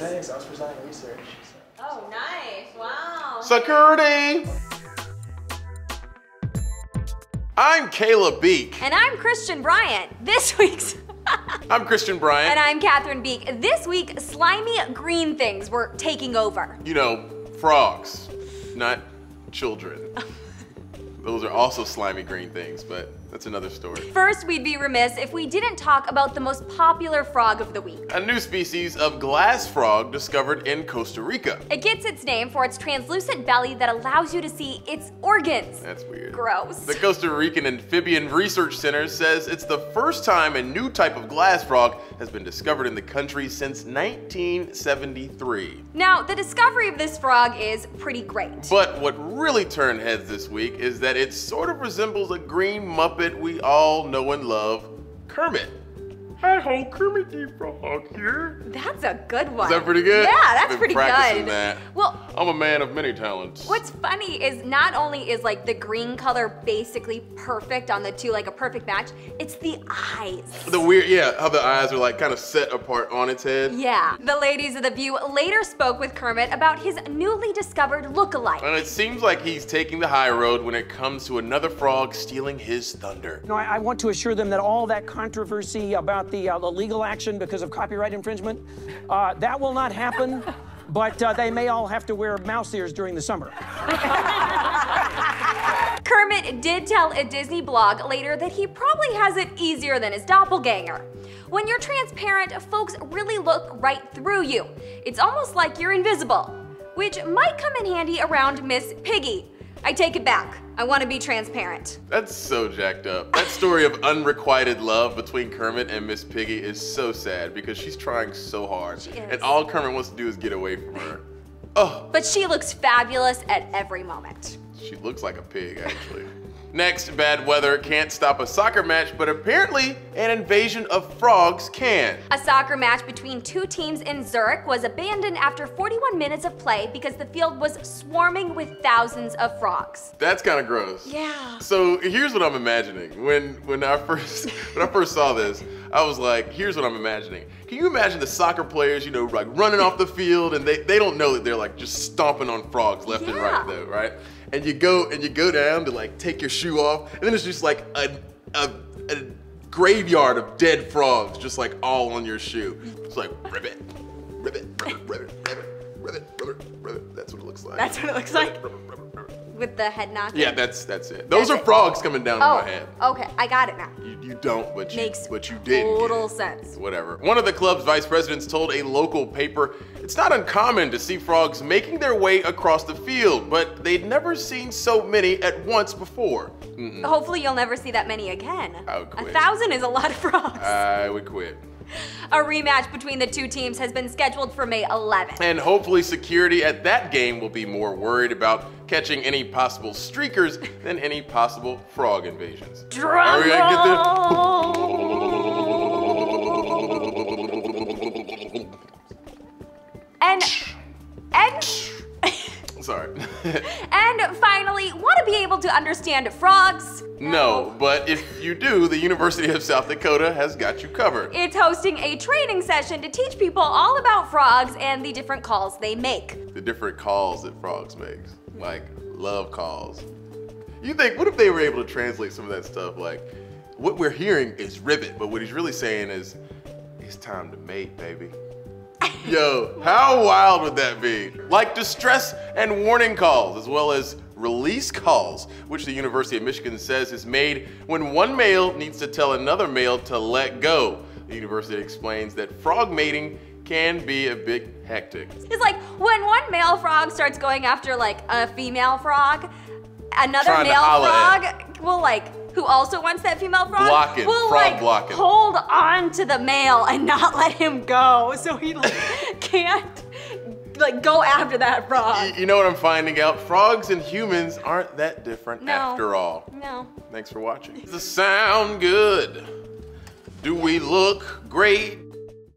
Thanks, I was presenting research. So. Oh, nice, wow. Security! I'm Kayla Beek. And I'm Christian Bryant. This week's... I'm Christian Bryant. And I'm Catherine Beek. This week, slimy green things were taking over. You know, frogs, not children. Those are also slimy green things, but that's another story. First, we'd be remiss if we didn't talk about the most popular frog of the week. A new species of glass frog discovered in Costa Rica. It gets its name for its translucent belly that allows you to see its organs. That's weird. Gross. The Costa Rican Amphibian Research Center says it's the first time a new type of glass frog has been discovered in the country since 1973. Now, the discovery of this frog is pretty great. But what really turned heads this week is that it sort of resembles a green Muppet we all know and love, Kermit. Hi-ho, Kermit the Frog here. That's a good one. Is that pretty good? Yeah, that's Been pretty practicing good. That. Well, I'm a man of many talents. What's funny is not only is like the green color basically perfect on the two, like a perfect match, it's the eyes. The weird, yeah, how the eyes are like kind of set apart on its head. Yeah. The ladies of The View later spoke with Kermit about his newly discovered look-alike. And it seems like he's taking the high road when it comes to another frog stealing his thunder. No, I want to assure them that all that controversy about the legal action because of copyright infringement, that will not happen, but they may all have to wear mouse ears during the summer. Kermit did tell a Disney blog later that he probably has it easier than his doppelganger. When you're transparent, folks really look right through you. It's almost like you're invisible, which might come in handy around Miss Piggy. I take it back. I want to be transparent. That's so jacked up. That story of unrequited love between Kermit and Miss Piggy is so sad because she's trying so hard. She is. And all Kermit wants to do is get away from her. Oh. But she looks fabulous at every moment. She looks like a pig, actually. Next, bad weather can't stop a soccer match, but apparently an invasion of frogs can. A soccer match between two teams in Zurich was abandoned after 41 minutes of play because the field was swarming with thousands of frogs. That's kind of gross. Yeah. So here's what I'm imagining. When I first saw this, I was like, here's what I'm imagining. Can you imagine the soccer players, you know, like running off the field and they don't know that they're like just stomping on frogs left and right though, right? And you go down to like take your shoe off, and then it's just like a graveyard of dead frogs just like all on your shoe. It's like ribbit, ribbit, ribbit, ribbit, ribbit, ribbit, ribbit, ribbit. That's what it looks like. That's what it looks like? With the head knocking? Yeah, that's it. Those are frogs coming down on my head. Okay, I got it now. You don't, but Makes you did. Total sense. Whatever. One of the club's vice presidents told a local paper it's not uncommon to see frogs making their way across the field, but they'd never seen so many at once before. Hopefully you'll never see that many again. I would quit. 1,000 is a lot of frogs. I would quit. A rematch between the two teams has been scheduled for May 11th. And hopefully security at that game will be more worried about catching any possible streakers than any possible frog invasions. Drum Are we gonna get And Sorry. And finally, want to be able to understand frogs? No, but if you do, the University of South Dakota has got you covered. It's hosting a training session to teach people all about frogs and the different calls they make. The different calls that frogs make, like love calls. You think, what if they were able to translate some of that stuff? Like, what we're hearing is ribbit, but what he's really saying is, it's time to mate, baby. Yo, how wild would that be? Like distress and warning calls, as well as release calls, which the University of Michigan says is made when one male needs to tell another male to let go. The university explains that frog mating can be a bit hectic. It's like when one male frog starts going after like a female frog, another male frog will like, who also wants that female frog, blocking, will frog like blocking. Hold on to the male and not let him go, so he like can't like go after that frog. You know what I'm finding out? Frogs and humans aren't that different after all. No. Thanks for watching. Does it sound good? Do we look great?